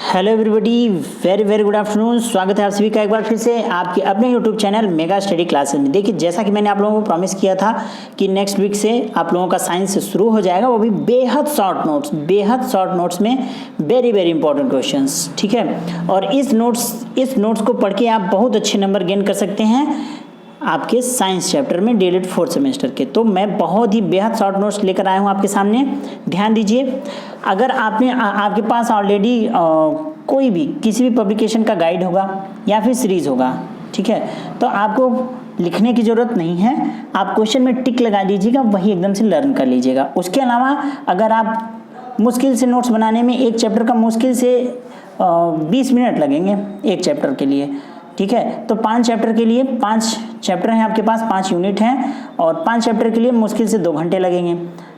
Hello everybody, very very good afternoon. स्वागत है आप सभी का एक बार फिर से आपके अपने YouTube channel mega study classes में। देखिए, जैसा कि मैंने आप लोगों को प्रॉमिस किया था कि नेक्स्ट वीक से आप लोगों का साइंस शुरू हो जाएगा, वो भी बेहद शॉर्ट नोट्स में वेरी वेरी इंपॉर्टेंट क्वेश्चंस। ठीक है, और इस नोट्स को पढ़ के आप बहुत अच्छे नंबर गेन कर सकते हैं आपके साइंस चैप्टर में डीएलएड 4th सेमेस्टर के। तो मैं बहुत ही बेहद शॉर्ट नोट्स लेकर आया हूँ आपके सामने। ध्यान दीजिए, अगर आपके पास ऑलरेडी कोई भी किसी भी पब्लिकेशन का गाइड होगा या फिर सीरीज़ होगा, ठीक है, तो आपको लिखने की ज़रूरत नहीं है। आप क्वेश्चन में टिक लगा दीजिएगा, वही एकदम से लर्न कर लीजिएगा। उसके अलावा अगर आप मुश्किल से नोट्स बनाने में एक चैप्टर का मुश्किल से 20 मिनट लगेंगे एक चैप्टर के लिए, ठीक है, तो 5 चैप्टर के लिए 5 चैप्टर हैं आपके पास, 5 यूनिट हैं, और 5 चैप्टर के लिए मुश्किल से 2 घंटे लगेंगे।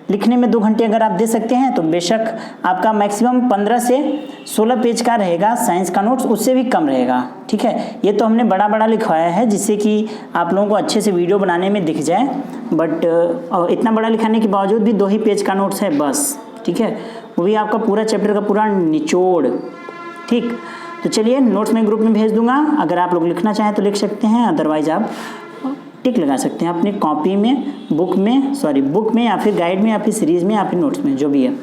लिखने में 2 घंटे अगर आप दे सकते हैं तो बेशक आपका मैक्सिमम 15 से 16 पेज का रहेगा साइंस का नोट्स, उससे भी कम रहेगा। ठीक है, ये तो हमने बड़ा लिखवाया है जिससे कि आप लोगों को अच्छे से वीडियो बनाने में दिख जाए, बट इतना बड़ा लिखाने के बावजूद भी 2 ही पेज का नोट्स है बस। ठीक है, वो भी आपका पूरा चैप्टर का पूरा निचोड़। ठीक, तो चलिए नोट्स में ग्रुप में भेज दूंगा। अगर आप लोग लिखना चाहें तो लिख सकते हैं, अदरवाइज आप टिक लगा सकते हैं अपनी कॉपी में, बुक में या फिर गाइड में या फिर सीरीज में या फिर नोट्स में, जो भी है।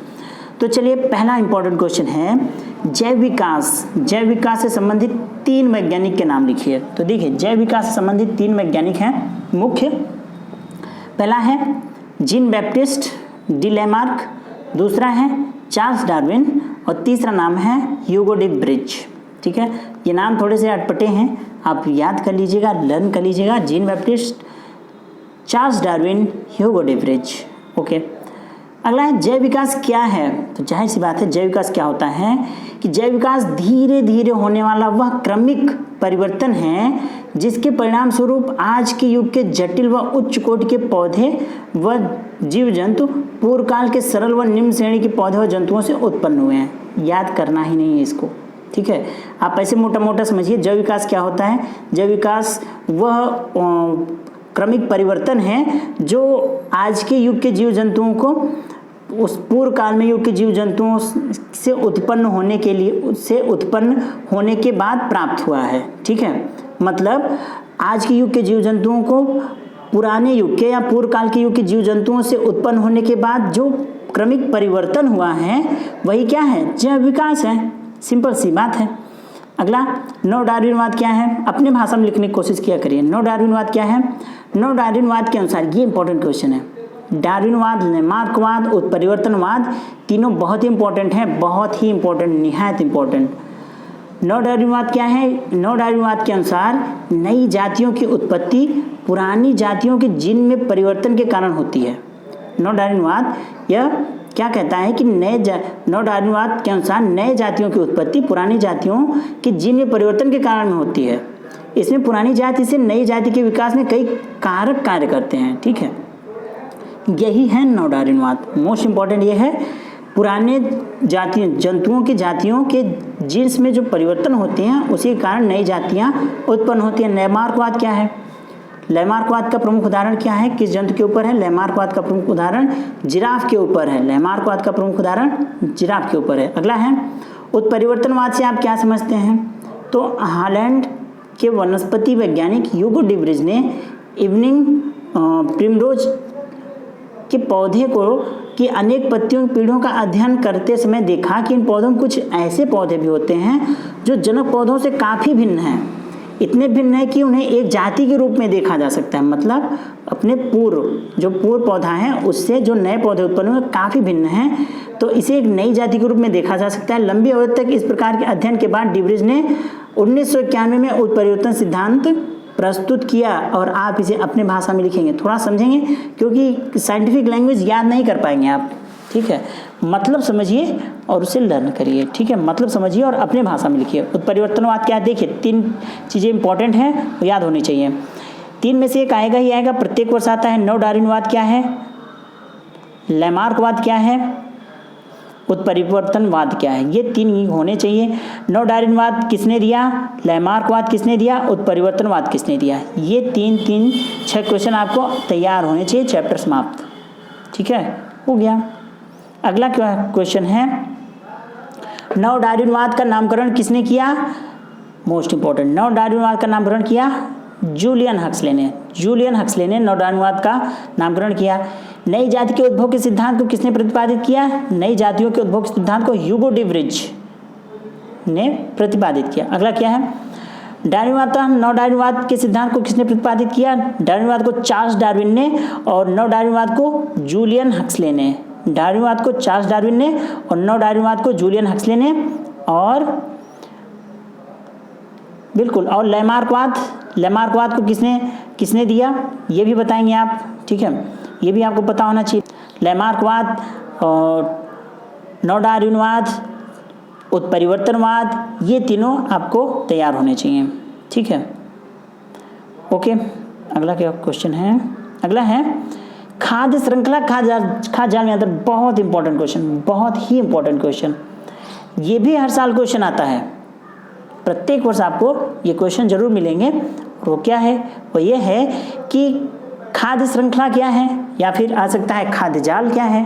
तो चलिए, पहला इंपॉर्टेंट क्वेश्चन है, जैव विकास से संबंधित 3 वैज्ञानिक के नाम लिखिए। तो देखिए, जैव विकास से संबंधित 3 वैज्ञानिक हैं मुख्य। पहला है जीन बैप्टिस्ट डी लैमार्क, दूसरा है चार्ल्स डार्विन, और तीसरा नाम है ह्यूगो डे ब्रिज। ठीक है, ये नाम थोड़े से अटपटे हैं, आप याद कर लीजिएगा, लर्न कर लीजिएगा। जीन बैप्टिस्ट, चार्ल्स डार्विन, ह्यूगो डे ब्रिज। ओके, अगला है जैव विकास क्या है। तो जाहिर सी बात है, जैव विकास क्या होता है कि जैव विकास धीरे धीरे होने वाला वह क्रमिक परिवर्तन है जिसके परिणाम स्वरूप आज के युग के जटिल व उच्च कोटि के पौधे व जीव जंतु पूर्व काल के सरल व निम्न श्रेणी के पौधे व जंतुओं से उत्पन्न हुए हैं। याद करना ही नहीं है इसको, ठीक है, आप ऐसे मोटा समझिए। जैव विकास क्या होता है? जैव विकास वह क्रमिक परिवर्तन है जो आज के युग के जीव जंतुओं को उस पूर्व काल में युग के जीव जंतुओं से उत्पन्न होने के बाद प्राप्त हुआ है। ठीक है, मतलब आज के युग के जीव जंतुओं को पुराने युग के या पूर्व काल के युग के जीव जंतुओं से उत्पन्न होने के बाद जो क्रमिक परिवर्तन हुआ है वही क्या है? जैव विकास है। सिंपल सी बात है। अगला, नव डार्विनवाद क्या है? अपने भाषा में लिखने की कोशिश किया करिए। नव डार्विनवाद क्या है? नव डार्विनवाद के अनुसार, ये इंपॉर्टेंट क्वेश्चन है, डार्विनवाद, लैमार्कवाद, उत्परिवर्तनवाद, तीनों बहुत ही इंपॉर्टेंट हैं, बहुत ही इंपॉर्टेंट, निहायत इंपॉर्टेंट। नव डार्विनवाद क्या है? नव डार्विनवाद के अनुसार नई जातियों की उत्पत्ति पुरानी जातियों के जीन में परिवर्तन के कारण होती है। नव डार्विनवाद यह क्या कहता है कि नव डार्विनवाद के अनुसार नए जातियों की उत्पत्ति पुरानी जातियों के जीन में परिवर्तन के कारण होती है। इसमें पुरानी जाति से नई जाति के विकास में कई कारक कार्य करते हैं। ठीक है, यही है नव डार्विनवाद। मोस्ट इंपॉर्टेंट ये है, पुराने जंतुओं की जातियों के जीन्स में जो परिवर्तन होते हैं उसी के कारण नई जातियां उत्पन्न होती हैं। लैमार्कवाद क्या है? लैमार्कवाद का प्रमुख उदाहरण क्या है? किस जंतु के ऊपर है? लैमार्कवाद का प्रमुख उदाहरण जिराफ के ऊपर है। लैमार्कवाद का प्रमुख उदाहरण जिराफ के ऊपर है। अगला है उत्परिवर्तनवाद से आप क्या समझते हैं? तो हालैंड के वनस्पति वैज्ञानिक ह्यूगो डे ब्रिज ने इवनिंग प्रिमरोज के पौधे की अनेक पत्तियों की पीढ़ों का अध्ययन करते समय देखा कि इन पौधों में कुछ ऐसे पौधे भी होते हैं जो जनक पौधों से काफ़ी भिन्न हैं। इतने भिन्न है कि उन्हें एक जाति के रूप में देखा जा सकता है। मतलब अपने पूर्व पौधा है उससे जो नए पौधे उत्पन्न हुए काफ़ी भिन्न हैं, तो इसे एक नई जाति के रूप में देखा जा सकता है। लंबी अवधि तक इस प्रकार के अध्ययन के बाद डिब्रिज ने 1991 में उत्परिवर्तन सिद्धांत प्रस्तुत किया, और आप इसे अपने भाषा में लिखेंगे। थोड़ा समझेंगे क्योंकि साइंटिफिक लैंग्वेज याद नहीं कर पाएंगे आप। ठीक है, मतलब समझिए और उसे लर्न करिए। ठीक है, मतलब समझिए और अपने भाषा में लिखिए। उत्परिवर्तनवाद क्या है? देखिए, 3 चीज़ें इंपॉर्टेंट हैं, वो याद होनी चाहिए। 3 में से एक आएगा ही आएगा, प्रत्येक वर्ष आता है। नव डार्विनवाद क्या है? लैमार्कवाद क्या है? उत्परिवर्तनवाद क्या है? ये 3 होने चाहिए। नव डार्विनवाद किसने दिया? लैमार्कवाद किसने दिया? उत्परिवर्तनवाद किसने दिया? ये 6 क्वेश्चन आपको तैयार होने चाहिए। चैप्टर समाप्त। ठीक है, हो गया। अगला क्वेश्चन है, नव डार्विनवाद का नामकरण किसने किया? मोस्ट इंपॉर्टेंट, नव डार्विनवाद का नामकरण किया जूलियन हक्सले ने। जूलियन हक्सले ने नव डार्विनवाद का नामकरण किया। नई जाति के उद्भव के सिद्धांत को किसने प्रतिपादित किया? नई जातियों के उद्भव के सिद्धांत को ह्यूगो डी व्रिज ने प्रतिपादित किया। अगला क्या है? डार्विनवाद, नव डार्विनवाद के सिद्धांत को किसने प्रतिपादित किया? डार्विनवाद को चार्ल्स डार्विन ने और नव डार्विनवाद को जूलियन हक्सले ने। डार्विनवाद को चार्ल्स डार्विन ने और नव डार्विनवाद को जूलियन हक्सले ने। और बिल्कुल, और लैमार्कवाद को किसने दिया ये भी बताएंगे आप, ठीक है, ये भी आपको पता होना चाहिए। लैमार्कवाद और नव डार्विनवाद, उत्परिवर्तनवाद, ये तीनों आपको तैयार होने चाहिए, ठीक है। ओके, अगला क्या क्वेश्चन है? अगला है खाद्य श्रृंखला, खाद्य जाल में अंतर। बहुत इंपॉर्टेंट क्वेश्चन, बहुत ही इंपॉर्टेंट क्वेश्चन। ये भी हर साल क्वेश्चन आता है, प्रत्येक वर्ष आपको ये क्वेश्चन जरूर मिलेंगे। वो क्या है? वो ये है कि खाद्य श्रृंखला क्या है, या फिर आ सकता है खाद्य जाल क्या है।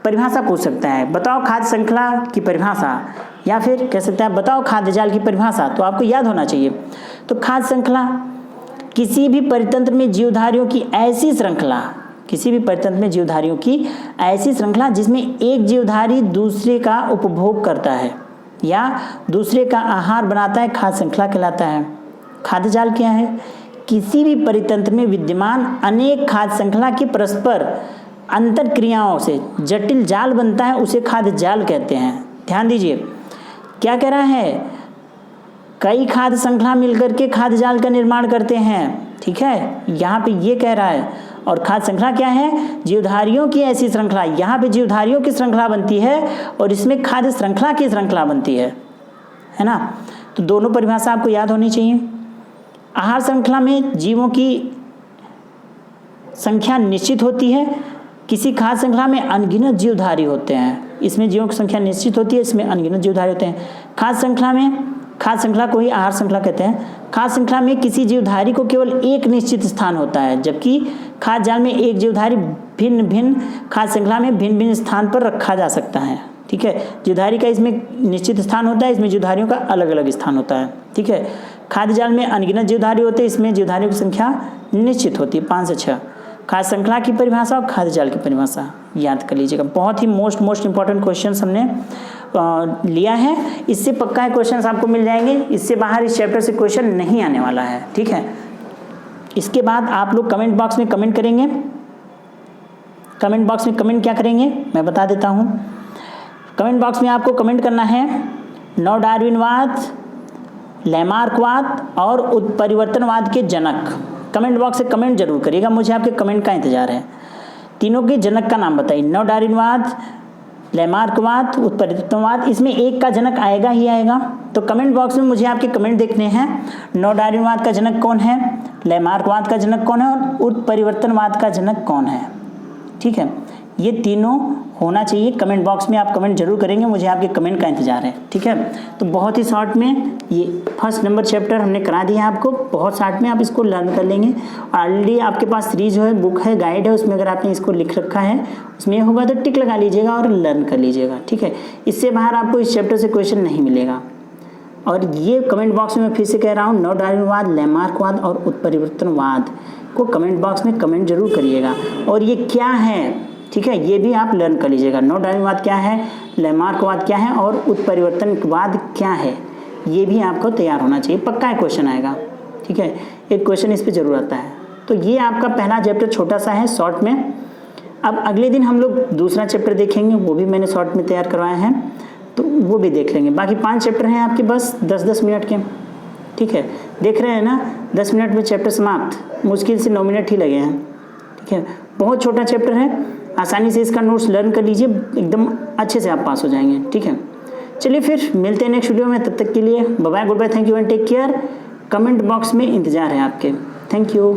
परिभाषा पूछ सकता है, बताओ खाद्य श्रृंखला की परिभाषा, या फिर कह सकता है बताओ खाद्य जाल की परिभाषा। तो आपको याद होना चाहिए। तो खाद्य श्रृंखला किसी भी परितंत्र में जीवधारियों की ऐसी श्रृंखला, किसी भी परितंत्र में जीवधारियों की ऐसी श्रृंखला जिसमें एक जीवधारी दूसरे का उपभोग करता है या दूसरे का आहार बनाता है, खाद्य श्रृंखला कहलाता है। खाद्य जाल क्या है? किसी भी परितंत्र में विद्यमान अनेक खाद्य श्रृंखला की परस्पर अंतर क्रियाओं से जटिल जाल बनता है, उसे खाद्य जाल कहते हैं। ध्यान दीजिए, क्या कह रहा है? कई खाद्य श्रृंखला मिलकर के खाद्य जाल का निर्माण करते हैं, ठीक है, यहाँ पे ये कह रहा है। और खाद्य श्रृंखला क्या है? जीवधारियों की ऐसी श्रृंखला, यहाँ पे जीवधारियों की श्रृंखला बनती है और इसमें खाद्य श्रृंखला की श्रृंखला बनती है ना। तो दोनों परिभाषा आपको याद होनी चाहिए। आहार श्रृंखला में जीवों की संख्या निश्चित होती है, किसी खाद्य श्रृंखला में अनगिनत जीवधारी होते हैं, इसमें जीवों की संख्या निश्चित होती है, इसमें अनगिनत जीवधारी होते हैं। खाद्य श्रृंखला को ही आहार श्रृंखला कहते हैं। खाद्य श्रृंखला में किसी जीवधारी को केवल एक निश्चित स्थान होता है, जबकि खाद्य जाल में एक जीवधारी भिन्न भिन्न खाद्य श्रृंखला में भिन्न भिन्न स्थान पर रखा जा सकता है, ठीक है। जीवधारी का इसमें निश्चित स्थान होता है, इसमें जीवधारियों का अलग अलग स्थान होता है, ठीक है। खाद्य जाल में अनगिनत जीवधारी होते हैं, इसमें जीवधारियों की संख्या निश्चित होती है, 5 से 6। खाद्य श्रृंखला की परिभाषा और खाद्य जाल की परिभाषा याद कर लीजिएगा। बहुत ही मोस्ट इंपॉर्टेंट क्वेश्चन हमने लिया है, इससे पक्का है क्वेश्चंस आपको मिल जाएंगे, इससे बाहर इस चैप्टर से क्वेश्चन नहीं आने वाला है, ठीक है। इसके बाद आप लोग कमेंट बॉक्स में कमेंट करेंगे। कमेंट बॉक्स में कमेंट क्या करेंगे मैं बता देता हूँ। कमेंट बॉक्स में आपको कमेंट करना है नव डार्विनवाद, लैमार्कवाद और उत्परिवर्तनवाद के जनक। कमेंट बॉक्स से कमेंट जरूर करिएगा, मुझे आपके कमेंट का इंतजार है। तीनों के जनक का नाम बताइए, नव डार्विनवाद, लैमार्कवाद, उत्परिवर्तनवाद, इसमें एक का जनक आएगा ही आएगा। तो कमेंट बॉक्स में मुझे आपके कमेंट देखने हैं, नव डार्विनवाद का जनक कौन है, लैमार्कवाद का जनक कौन है और उत्परिवर्तनवाद का जनक कौन है, ठीक है। ये तीनों होना चाहिए। कमेंट बॉक्स में आप कमेंट जरूर करेंगे, मुझे आपके कमेंट का इंतजार है, ठीक है। तो बहुत ही शॉर्ट में ये फर्स्ट नंबर चैप्टर हमने करा दिया है आपको, बहुत शॉर्ट में आप इसको लर्न कर लेंगे। ऑलरेडी आपके पास सीरीज जो है, बुक है, गाइड है, उसमें अगर आपने इसको लिख रखा है, उसमें होगा तो टिक लगा लीजिएगा और लर्न कर लीजिएगा, ठीक है। इससे बाहर आपको इस चैप्टर से क्वेश्चन नहीं मिलेगा। और ये कमेंट बॉक्स में फिर से कह रहा हूँ, नव डार्विनवाद, लैमार्कवाद और उत्परिवर्तनवाद को कमेंट बॉक्स में कमेंट जरूर करिएगा। और ये क्या है, ठीक है, ये भी आप लर्न कर लीजिएगा। नव डार्विनवाद क्या है, लैमार्कवाद क्या है और उत्परिवर्तनवाद क्या है, ये भी आपको तैयार होना चाहिए, पक्का है क्वेश्चन आएगा, ठीक है। एक क्वेश्चन इस पे जरूर आता है। तो ये आपका पहला चैप्टर छोटा सा है शॉर्ट में। अब अगले दिन हम लोग दूसरा चैप्टर देखेंगे, वो भी मैंने शॉर्ट में तैयार करवाया है, तो वो भी देख लेंगे। बाकी 5 चैप्टर हैं आपके बस 10-10 मिनट के, ठीक है। देख रहे हैं ना, 10 मिनट में चैप्टर समाप्त, मुश्किल से 9 मिनट ही लगे हैं, ठीक है। बहुत छोटा चैप्टर है, आसानी से इसका नोट्स लर्न कर लीजिए, एकदम अच्छे से आप पास हो जाएंगे, ठीक है। चलिए फिर मिलते हैं नेक्स्ट वीडियो में, तब तक के लिए bye bye, good bye, thank you and take care. Comment box में इंतजार है आपके, थैंक यू।